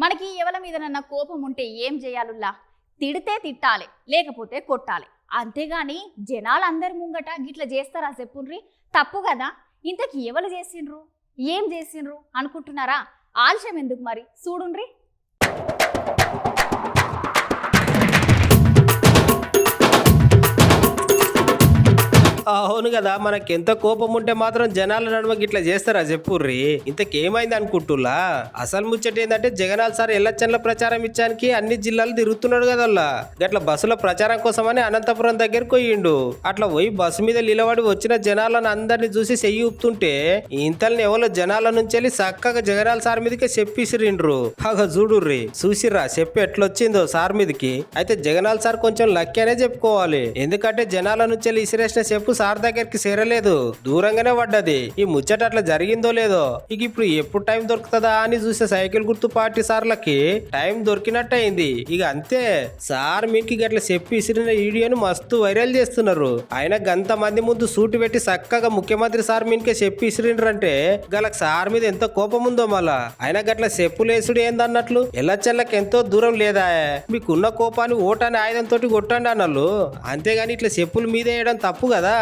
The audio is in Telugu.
మనకి ఎవరి మీదనన్నా కోపం ఉంటే ఏం చేయాలుల్లా? తిడితే తిట్టాలి, లేకపోతే కొట్టాలి. అంతేగాని జనాలందరి ముంగట గిట్ల చేస్తారా చెప్పుండ్రి? తప్పు కదా. ఇంతకి ఎవరు చేసిండ్రు, ఏం చేసిండ్రు అనుకుంటున్నారా? ఆలస్యం ఎందుకు మరి, చూడుండ్రి. అవును కదా, మనకెంత కోపం ఉంటే మాత్రం జనాల నడుమ గిట్లా చేస్తారా చెప్పుర్రి? ఇంతకేమైంది అనుకుంటులా? అసలు ముచ్చట ఏంటంటే జగనాల్ సార్ ఎల్లచ్చన్ల ప్రచారం ఇచ్చానికి అన్ని జిల్లాలు తిరుగుతున్నాడు కదల్లా. గట్ల బస్సుల ప్రచారం కోసమని అనంతపురం దగ్గరకు పోయిండు. అట్లా పోయి బస్సు మీద నిలబడి వచ్చిన జనాలను అందరిని చూసి చెయ్యి ఊపుతుంటే ఇంతల్ని ఎవరో జనాల నుంచి వెళ్ళి చక్కగా జగనాల్ సార్ మీదకి చెప్పిసిరిండ్రు. బాగా చూడుర్రి, చూసిర్రా చెప్పి ఎట్లొచ్చిందో సార్ మీదకి. అయితే జగనాల్ సార్ కొంచెం లక్కీ అనే చెప్పుకోవాలి. ఎందుకంటే జనాల నుంచి వెళ్ళి ఇసిరేసిన చెప్పు సార్ దగ్గరికి చేరలేదు, దూరంగానే పడ్డది. ఈ ముచ్చట అట్లా జరిగిందో లేదో ఇక ఇప్పుడు ఎప్పుడు టైం దొరుకుతుందా అని చూసే సైకిల్ గుర్తు పార్టీ సార్లకి టైం దొరికినట్టు అయింది. ఇక అంతే, సార్ మీకు గట్ల చెప్పి ఇసిరిన వీడియోను మస్తు వైరల్ చేస్తున్నారు. ఆయన గంత మంది ముందు సూటు పెట్టి చక్కగా ముఖ్యమంత్రి సార్ మీకే చెప్పి ఇసిరిండ్రంటే గల సార్ మీద ఎంత కోపం ఉందో మళ్ళా. ఆయన గట్ల చెప్పులేసుడు ఏందన్నట్లు ఎల్లచెల్లకి ఎంతో దూరం లేదా? మీకున్న కోపాన్ని ఓటాన్ని ఆయుధంతో కొట్టండి అన్నట్లు. అంతేగాని ఇట్లా చెప్పుల మీద వేయడం తప్పు కదా.